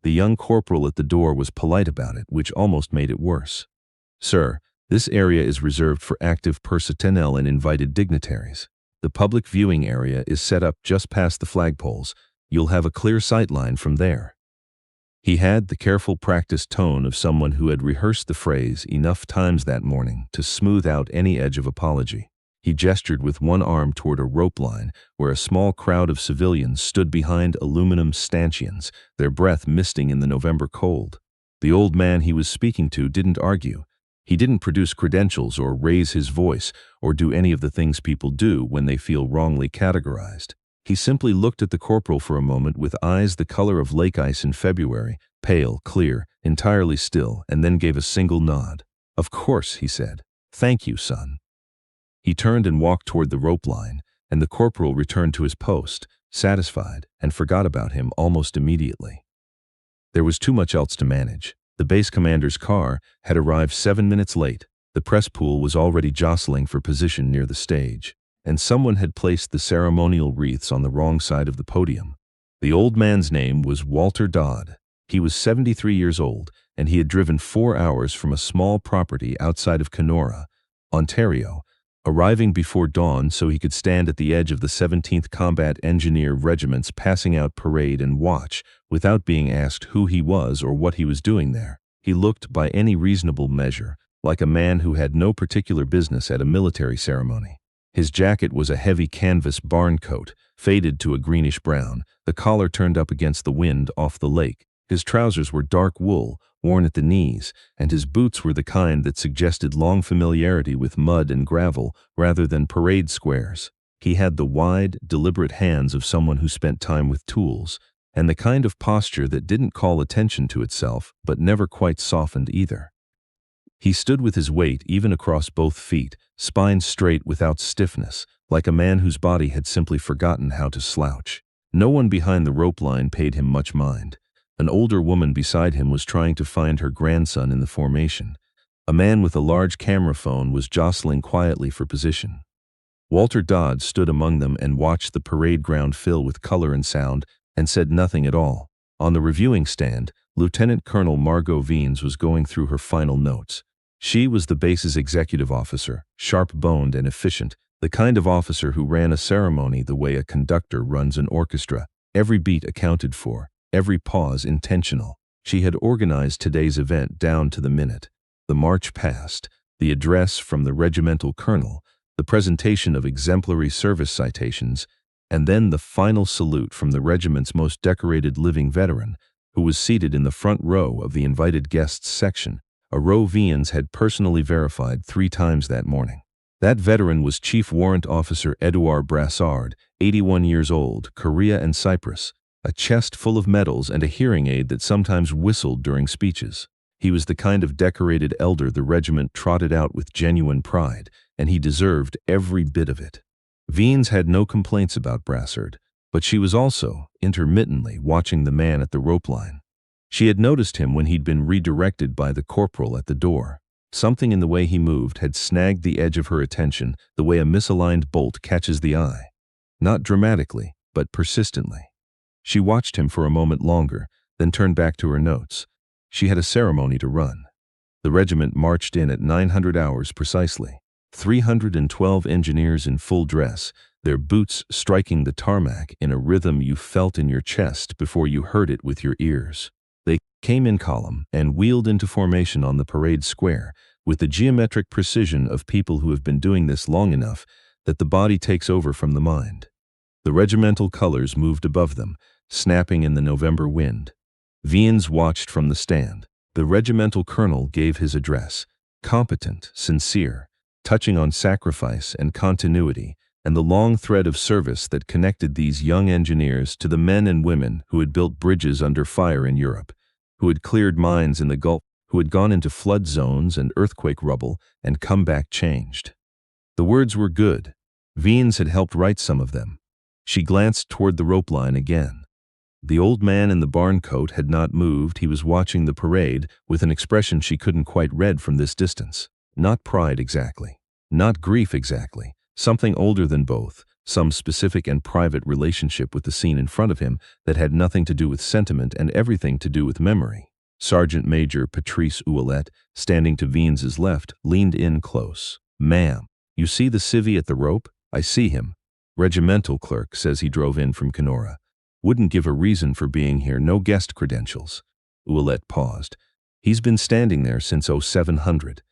The young corporal at the door was polite about it, which almost made it worse. "Sir, this area is reserved for active personnel and invited dignitaries. The public viewing area is set up just past the flagpoles. You'll have a clear sight line from there." He had the careful, practiced tone of someone who had rehearsed the phrase enough times that morning to smooth out any edge of apology. He gestured with one arm toward a rope line where a small crowd of civilians stood behind aluminum stanchions, their breath misting in the November cold. The old man he was speaking to didn't argue. He didn't produce credentials or raise his voice or do any of the things people do when they feel wrongly categorized. He simply looked at the corporal for a moment with eyes the color of lake ice in February, pale, clear, entirely still, and then gave a single nod. "Of course," he said. "Thank you, son." He turned and walked toward the rope line, and the corporal returned to his post, satisfied, and forgot about him almost immediately. There was too much else to manage. The base commander's car had arrived 7 minutes late. The press pool was already jostling for position near the stage, and someone had placed the ceremonial wreaths on the wrong side of the podium. The old man's name was Walter Dodd. He was 73 years old, and he had driven 4 hours from a small property outside of Kenora, Ontario, arriving before dawn so he could stand at the edge of the 17th Combat Engineer Regiment's passing out parade and watch, without being asked who he was or what he was doing there. He looked, by any reasonable measure, like a man who had no particular business at a military ceremony. His jacket was a heavy canvas barn coat, faded to a greenish brown, the collar turned up against the wind off the lake. His trousers were dark wool, worn at the knees, and his boots were the kind that suggested long familiarity with mud and gravel rather than parade squares. He had the wide, deliberate hands of someone who spent time with tools, and the kind of posture that didn't call attention to itself but never quite softened either. He stood with his weight even across both feet, spine straight without stiffness, like a man whose body had simply forgotten how to slouch. No one behind the rope line paid him much mind. An older woman beside him was trying to find her grandson in the formation. A man with a large camera phone was jostling quietly for position. Walter Dodd stood among them and watched the parade ground fill with color and sound and said nothing at all. On the reviewing stand, Lieutenant Colonel Margot Veens was going through her final notes. She was the base's executive officer, sharp-boned and efficient, the kind of officer who ran a ceremony the way a conductor runs an orchestra, every beat accounted for, every pause intentional. She had organized today's event down to the minute. The march past, the address from the regimental colonel, the presentation of exemplary service citations, and then the final salute from the regiment's most decorated living veteran, who was seated in the front row of the invited guests section, a row Veens had personally verified 3 times that morning. That veteran was Chief Warrant Officer Edouard Brassard, 81 years old, Korea and Cyprus, a chest full of medals and a hearing aid that sometimes whistled during speeches. He was the kind of decorated elder the regiment trotted out with genuine pride, and he deserved every bit of it. Veens had no complaints about Brassard, but she was also, intermittently, watching the man at the rope line. She had noticed him when he'd been redirected by the corporal at the door. Something in the way he moved had snagged the edge of her attention the way a misaligned bolt catches the eye. Not dramatically, but persistently. She watched him for a moment longer, then turned back to her notes. She had a ceremony to run. The regiment marched in at 900 hours precisely. 312 engineers in full dress, their boots striking the tarmac in a rhythm you felt in your chest before you heard it with your ears. They came in column and wheeled into formation on the parade square with the geometric precision of people who have been doing this long enough that the body takes over from the mind. The regimental colors moved above them, snapping in the November wind. Veens watched from the stand. The regimental colonel gave his address, competent, sincere, touching on sacrifice and continuity and the long thread of service that connected these young engineers to the men and women who had built bridges under fire in Europe, who had cleared mines in the Gulf, who had gone into flood zones and earthquake rubble and come back changed. The words were good. Veens had helped write some of them. She glanced toward the rope line again. The old man in the barn coat had not moved. He was watching the parade with an expression she couldn't quite read from this distance. Not pride exactly. Not grief exactly. Something older than both, some specific and private relationship with the scene in front of him that had nothing to do with sentiment and everything to do with memory. Sergeant Major Patrice Ouellette, standing to Vines's left, leaned in close. "Ma'am, you see the civvy at the rope? I see him. Regimental clerk, says he drove in from Kenora. Wouldn't give a reason for being here, no guest credentials." Ouellette paused. "He's been standing there since 0700.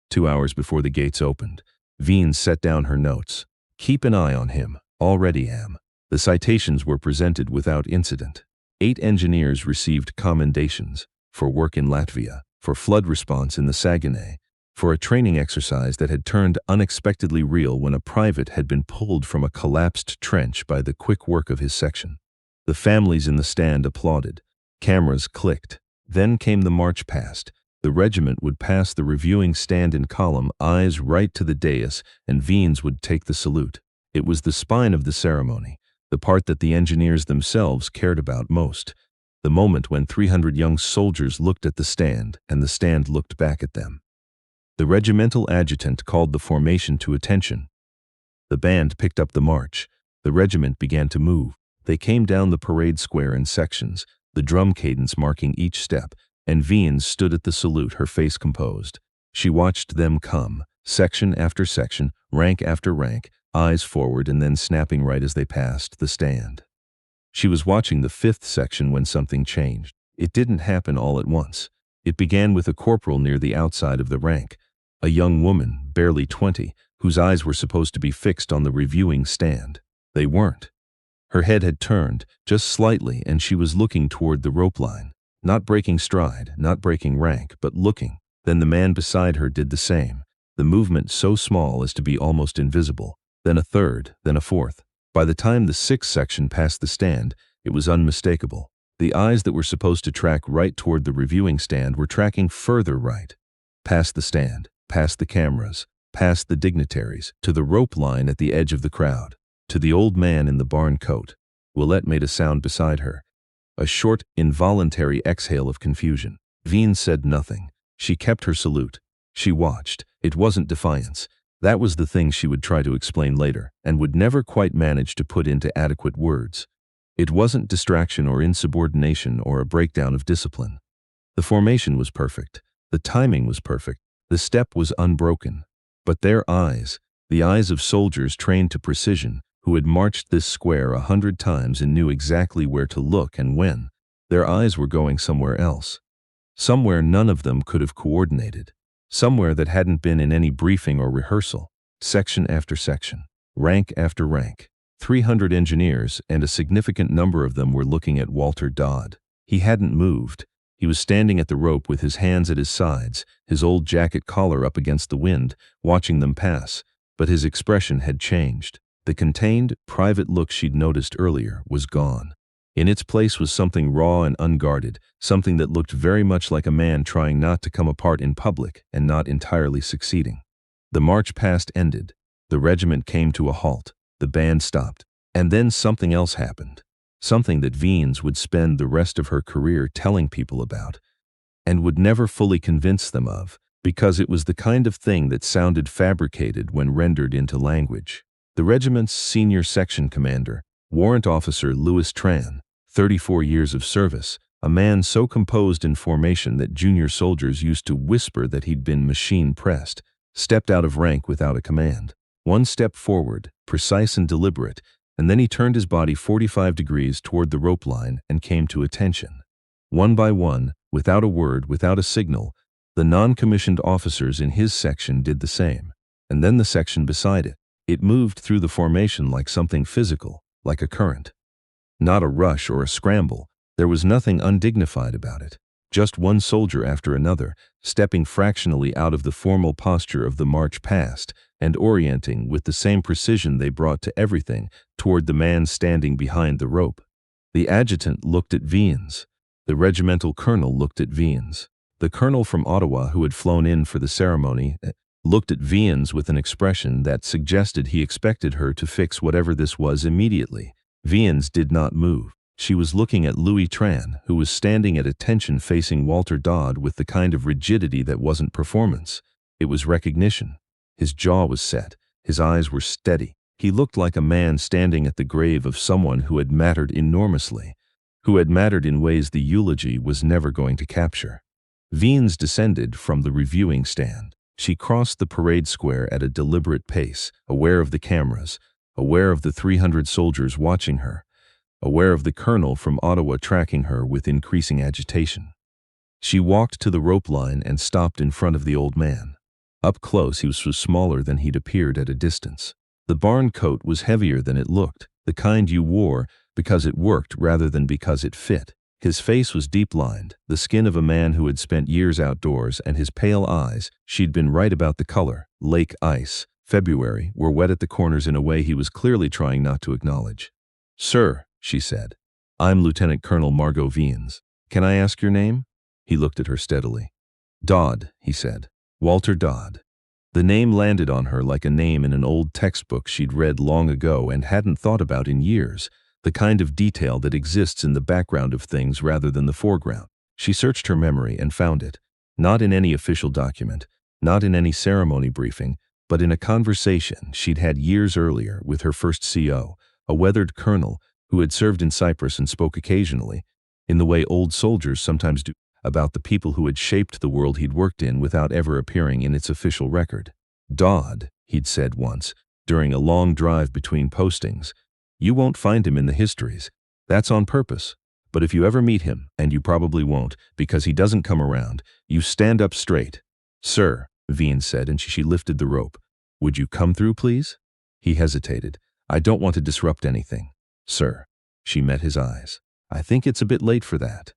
2 hours before the gates opened." Vines set down her notes. "Keep an eye on him. Already am." The citations were presented without incident. 8 engineers received commendations for work in Latvia, for flood response in the Saguenay, for a training exercise that had turned unexpectedly real when a private had been pulled from a collapsed trench by the quick work of his section. The families in the stand applauded. Cameras clicked. Then came the march past. The regiment would pass the reviewing stand in column, eyes right to the dais, and Vines would take the salute. It was the spine of the ceremony, the part that the engineers themselves cared about most. The moment when 300 young soldiers looked at the stand, and the stand looked back at them. The regimental adjutant called the formation to attention. The band picked up the march. The regiment began to move. They came down the parade square in sections, the drum cadence marking each step, and Vines stood at the salute, her face composed. She watched them come, section after section, rank after rank, eyes forward and then snapping right as they passed the stand. She was watching the 5th section when something changed. It didn't happen all at once. It began with a corporal near the outside of the rank, a young woman, barely 20, whose eyes were supposed to be fixed on the reviewing stand. They weren't. Her head had turned, just slightly, and she was looking toward the rope line. Not breaking stride, not breaking rank, but looking. Then the man beside her did the same, the movement so small as to be almost invisible. Then a third, then a fourth. By the time the 6th section passed the stand, it was unmistakable. The eyes that were supposed to track right toward the reviewing stand were tracking further right. Past the stand, past the cameras, past the dignitaries, to the rope line at the edge of the crowd, to the old man in the barn coat. Ouellette made a sound beside her. A short, involuntary exhale of confusion. Vines said nothing. She kept her salute. She watched. It wasn't defiance. That was the thing she would try to explain later, and would never quite manage to put into adequate words. It wasn't distraction or insubordination or a breakdown of discipline. The formation was perfect. The timing was perfect. The step was unbroken. But their eyes, the eyes of soldiers trained to precision, who had marched this square 100 times and knew exactly where to look and when, their eyes were going somewhere else. Somewhere none of them could have coordinated. Somewhere that hadn't been in any briefing or rehearsal. Section after section, rank after rank. 300 engineers, and a significant number of them were looking at Walter Dodd. He hadn't moved. He was standing at the rope with his hands at his sides, his old jacket collar up against the wind, watching them pass, but his expression had changed. The contained, private look she'd noticed earlier was gone. In its place was something raw and unguarded, something that looked very much like a man trying not to come apart in public and not entirely succeeding. The march past ended. The regiment came to a halt. The band stopped. And then something else happened. Something that Vines would spend the rest of her career telling people about, and would never fully convince them of, because it was the kind of thing that sounded fabricated when rendered into language. The regiment's senior section commander, Warrant Officer Louis Tran, 34 years of service, a man so composed in formation that junior soldiers used to whisper that he'd been machine-pressed, stepped out of rank without a command. One step forward, precise and deliberate, and then he turned his body 45 degrees toward the rope line and came to attention. One by one, without a word, without a signal, the non-commissioned officers in his section did the same, and then the section beside it. It moved through the formation like something physical, like a current. Not a rush or a scramble. There was nothing undignified about it. Just one soldier after another, stepping fractionally out of the formal posture of the march past and orienting with the same precision they brought to everything toward the man standing behind the rope. The adjutant looked at Vines. The regimental colonel looked at Vines. The colonel from Ottawa who had flown in for the ceremony looked at Vines with an expression that suggested he expected her to fix whatever this was immediately. Vines did not move. She was looking at Louis Tran, who was standing at attention facing Walter Dodd with the kind of rigidity that wasn't performance. It was recognition. His jaw was set. His eyes were steady. He looked like a man standing at the grave of someone who had mattered enormously, who had mattered in ways the eulogy was never going to capture. Viens descended from the reviewing stand. She crossed the parade square at a deliberate pace, aware of the cameras, aware of the 300 soldiers watching her, aware of the colonel from Ottawa tracking her with increasing agitation. She walked to the rope line and stopped in front of the old man. Up close, he was smaller than he'd appeared at a distance. The barn coat was heavier than it looked, the kind you wore because it worked rather than because it fit. His face was deep-lined, the skin of a man who had spent years outdoors, and his pale eyes, she'd been right about the color, lake ice, February, were wet at the corners in a way he was clearly trying not to acknowledge. "Sir," she said, "I'm Lieutenant Colonel Margot Viens. Can I ask your name?" He looked at her steadily. "Dodd," he said. "Walter Dodd." The name landed on her like a name in an old textbook she'd read long ago and hadn't thought about in years, the kind of detail that exists in the background of things rather than the foreground. She searched her memory and found it, not in any official document, not in any ceremony briefing, but in a conversation she'd had years earlier with her first CO, a weathered colonel who had served in Cyprus and spoke occasionally, in the way old soldiers sometimes do, about the people who had shaped the world he'd worked in without ever appearing in its official record. "Dodd," he'd said once, during a long drive between postings, "you won't find him in the histories. That's on purpose. But if you ever meet him, and you probably won't, because he doesn't come around, you stand up straight." "Sir," Viens said, and she lifted the rope. "Would you come through, please?" He hesitated. "I don't want to disrupt anything." "Sir." She met his eyes. "I think it's a bit late for that."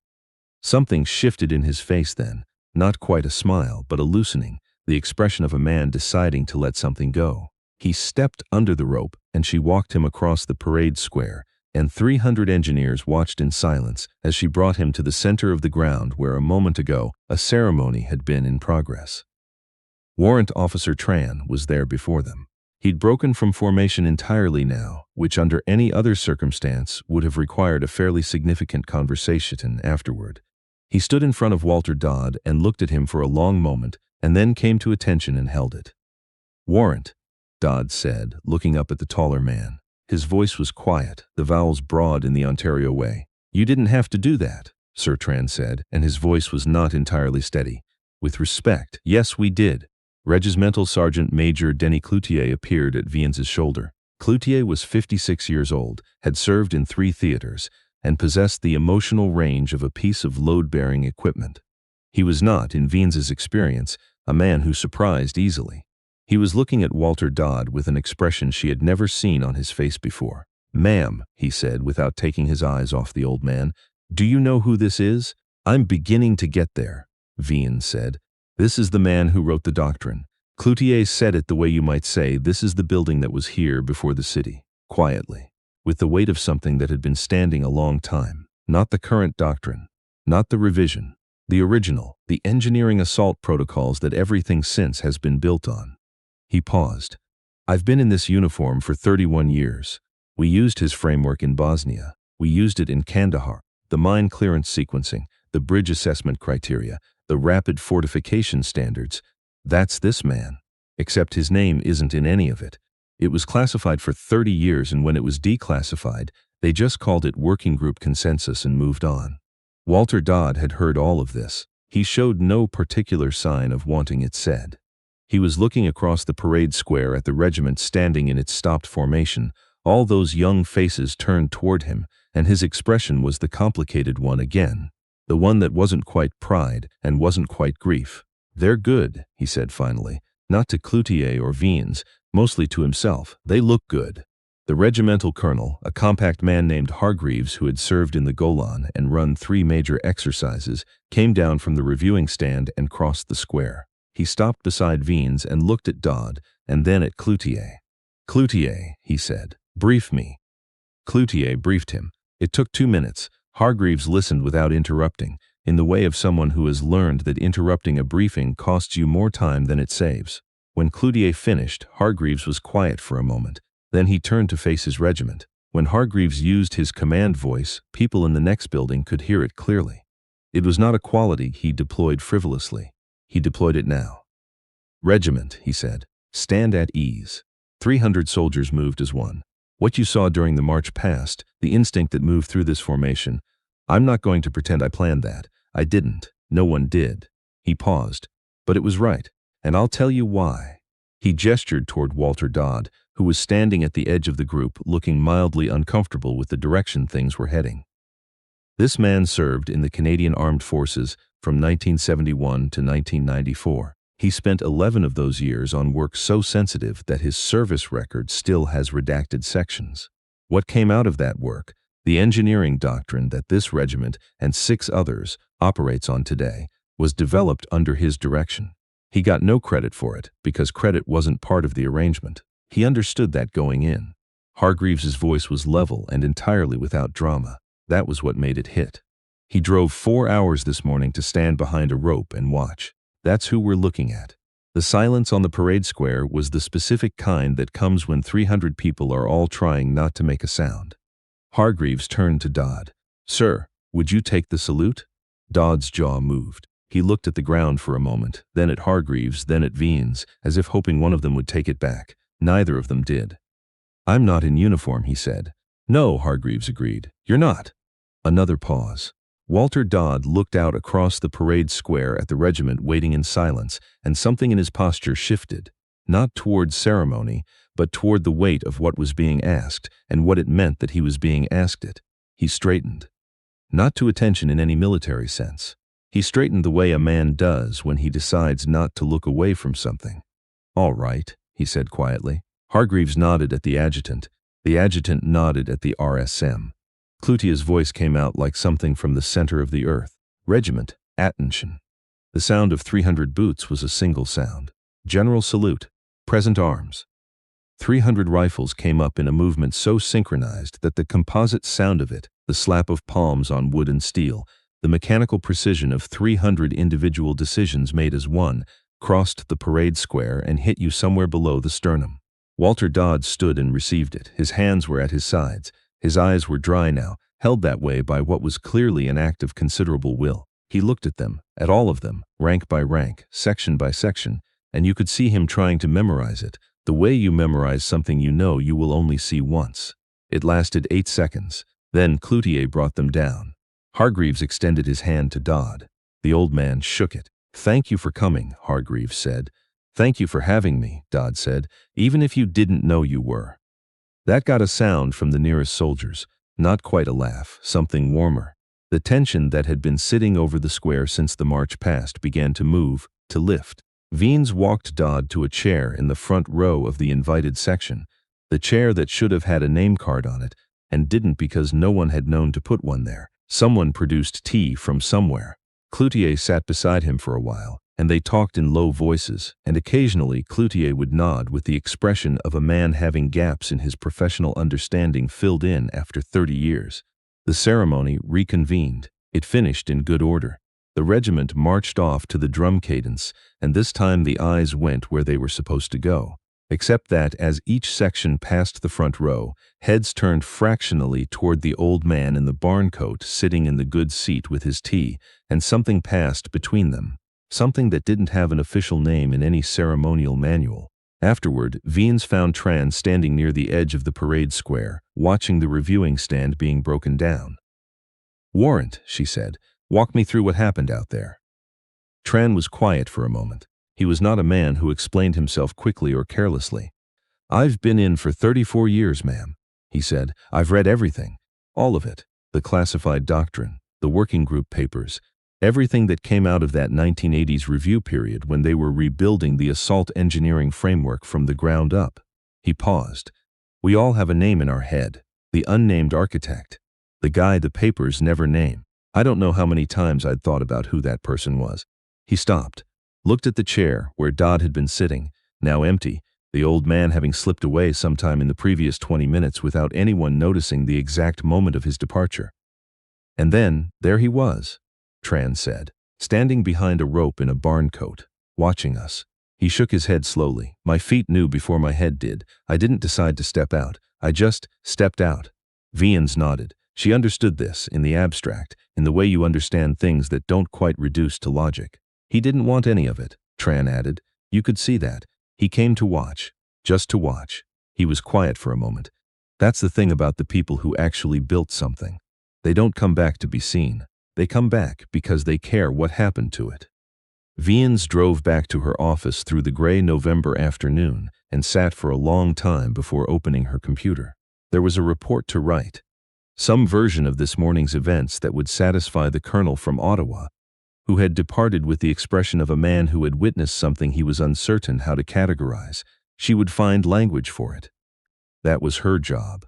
Something shifted in his face then, not quite a smile, but a loosening, the expression of a man deciding to let something go. He stepped under the rope, and she walked him across the parade square, and 300 engineers watched in silence as she brought him to the center of the ground where a moment ago a ceremony had been in progress. Warrant Officer Tran was there before them. He'd broken from formation entirely now, which under any other circumstance would have required a fairly significant conversation afterward. He stood in front of Walter Dodd and looked at him for a long moment, and then came to attention and held it. "Warrant," Dodd said, looking up at the taller man. His voice was quiet, the vowels broad in the Ontario way. "You didn't have to do that," Sir Tran said, and his voice was not entirely steady. "With respect, yes, we did." Regimental Sergeant Major Denis Cloutier appeared at Viens's shoulder. Cloutier was 56 years old, had served in 3 theaters, and possessed the emotional range of a piece of load-bearing equipment. He was not, in Viens's experience, a man who surprised easily. He was looking at Walter Dodd with an expression she had never seen on his face before. "Ma'am," he said without taking his eyes off the old man, "do you know who this is?" "I'm beginning to get there," Viens said. "This is the man who wrote the doctrine." Cloutier said it the way you might say, "This is the building that was here before the city," quietly, with the weight of something that had been standing a long time. Not the current doctrine, not the revision, the original, the engineering assault protocols that everything since has been built on. He paused. "I've been in this uniform for 31 years. We used his framework in Bosnia. We used it in Kandahar. The mine clearance sequencing, the bridge assessment criteria, the rapid fortification standards. That's this man. Except his name isn't in any of it. It was classified for 30 years, and when it was declassified, they just called it Working Group Consensus and moved on." Walter Dodd had heard all of this. He showed no particular sign of wanting it said. He was looking across the parade square at the regiment standing in its stopped formation, all those young faces turned toward him, and his expression was the complicated one again, the one that wasn't quite pride and wasn't quite grief. "They're good," he said finally, not to Cloutier or Viens, mostly to himself. "They look good." The regimental colonel, a compact man named Hargreaves who had served in the Golan and run 3 major exercises, came down from the reviewing stand and crossed the square. He stopped beside Viens and looked at Dodd, and then at Cloutier. "Cloutier," he said, "brief me." Cloutier briefed him. It took 2 minutes. Hargreaves listened without interrupting, in the way of someone who has learned that interrupting a briefing costs you more time than it saves. When Cloutier finished, Hargreaves was quiet for a moment. Then he turned to face his regiment. When Hargreaves used his command voice, people in the next building could hear it clearly. It was not a quality he deployed frivolously. He deployed it now. "Regiment," he said, "stand at ease. 300 soldiers moved as one. What you saw during the march past, the instinct that moved through this formation, I'm not going to pretend I planned that. I didn't. No one did. He paused. But it was right. And I'll tell you why. He gestured toward Walter Dodd, who was standing at the edge of the group, looking mildly uncomfortable with the direction things were heading. This man served in the Canadian Armed Forces from 1971 to 1994. He spent 11 of those years on work so sensitive that his service record still has redacted sections. What came out of that work, the engineering doctrine that this regiment and 6 others operates on today, was developed under his direction. He got no credit for it because credit wasn't part of the arrangement. He understood that going in. Hargreaves's voice was level and entirely without drama. That was what made it hit. He drove 4 hours this morning to stand behind a rope and watch. That's who we're looking at. The silence on the parade square was the specific kind that comes when 300 people are all trying not to make a sound. Hargreaves turned to Dodd. "Sir, would you take the salute?" Dodd's jaw moved. He looked at the ground for a moment, then at Hargreaves, then at Veens, as if hoping one of them would take it back. Neither of them did. "I'm not in uniform," he said. "No," Hargreaves agreed. "You're not." Another pause. Walter Dodd looked out across the parade square at the regiment waiting in silence, and something in his posture shifted, not toward ceremony, but toward the weight of what was being asked and what it meant that he was being asked it. He straightened. Not to attention in any military sense. He straightened the way a man does when he decides not to look away from something. "All right," he said quietly. Hargreaves nodded at the adjutant. The adjutant nodded at the RSM. Cloutier's voice came out like something from the center of the earth. "Regiment, attention." The sound of 300 boots was a single sound. "General salute. Present arms." 300 rifles came up in a movement so synchronized that the composite sound of it, the slap of palms on wood and steel, the mechanical precision of 300 individual decisions made as one, crossed the parade square and hit you somewhere below the sternum. Walter Dodd stood and received it. His hands were at his sides. His eyes were dry now, held that way by what was clearly an act of considerable will. He looked at them, at all of them, rank by rank, section by section, and you could see him trying to memorize it, the way you memorize something you know you will only see once. It lasted 8 seconds. Then Cloutier brought them down. Hargreaves extended his hand to Dodd. The old man shook it. "Thank you for coming," Hargreaves said. "Thank you for having me," Dodd said, "even if you didn't know you were." That got a sound from the nearest soldiers. Not quite a laugh, something warmer. The tension that had been sitting over the square since the march past began to move, to lift. Veens walked Dodd to a chair in the front row of the invited section, the chair that should have had a name card on it, and didn't because no one had known to put one there. Someone produced tea from somewhere. Cloutier sat beside him for a while, and they talked in low voices, and occasionally Cloutier would nod with the expression of a man having gaps in his professional understanding filled in after 30 years. The ceremony reconvened. It finished in good order. The regiment marched off to the drum cadence, and this time the eyes went where they were supposed to go. Except that as each section passed the front row, heads turned fractionally toward the old man in the barn coat sitting in the good seat with his tea, and something passed between them. Something that didn't have an official name in any ceremonial manual. Afterward, Veens found Tran standing near the edge of the parade square, watching the reviewing stand being broken down. "Warrant," she said, "walk me through what happened out there." Tran was quiet for a moment. He was not a man who explained himself quickly or carelessly. "I've been in for 34 years, ma'am," he said. "I've read everything. All of it. The classified doctrine, the working group papers, everything that came out of that 1980s review period when they were rebuilding the assault engineering framework from the ground up." He paused. "We all have a name in our head. The unnamed architect. The guy the papers never name. I don't know how many times I'd thought about who that person was." He stopped, looked at the chair where Dodd had been sitting, now empty, the old man having slipped away sometime in the previous 20 minutes without anyone noticing the exact moment of his departure. "And then, there he was," Tran said, "standing behind a rope in a barn coat, watching us." He shook his head slowly. "My feet knew before my head did. I didn't decide to step out. I just stepped out." Veens nodded. She understood this, in the abstract, in the way you understand things that don't quite reduce to logic. "He didn't want any of it," Tran added. "You could see that. He came to watch. Just to watch. He was quiet for a moment. That's the thing about the people who actually built something. They don't come back to be seen. They come back because they care what happened to it. Viens drove back to her office through the gray November afternoon and sat for a long time before opening her computer. There was a report to write. Some version of this morning's events that would satisfy the colonel from Ottawa, who had departed with the expression of a man who had witnessed something he was uncertain how to categorize. She would find language for it. That was her job.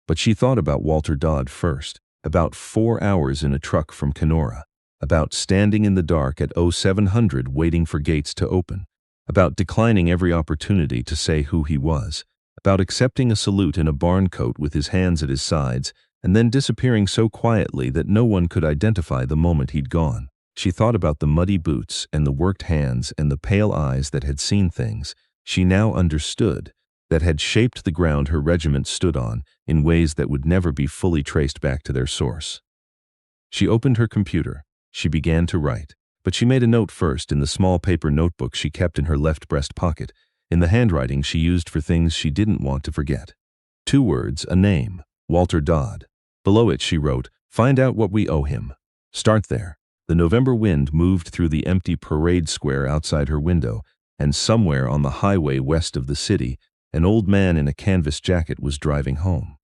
But she thought about Walter Dodd first, about 4 hours in a truck from Kenora, about standing in the dark at 0700 waiting for gates to open, about declining every opportunity to say who he was, about accepting a salute in a barn coat with his hands at his sides, and then disappearing so quietly that no one could identify the moment he'd gone. She thought about the muddy boots and the worked hands and the pale eyes that had seen things she now understood, that had shaped the ground her regiment stood on in ways that would never be fully traced back to their source. She opened her computer. She began to write, but she made a note first in the small paper notebook she kept in her left breast pocket, in the handwriting she used for things she didn't want to forget. 2 words, a name, Walter Dodd. Below it she wrote, "Find out what we owe him." Start there. The November wind moved through the empty parade square outside her window, and somewhere on the highway west of the city, an old man in a canvas jacket was driving home.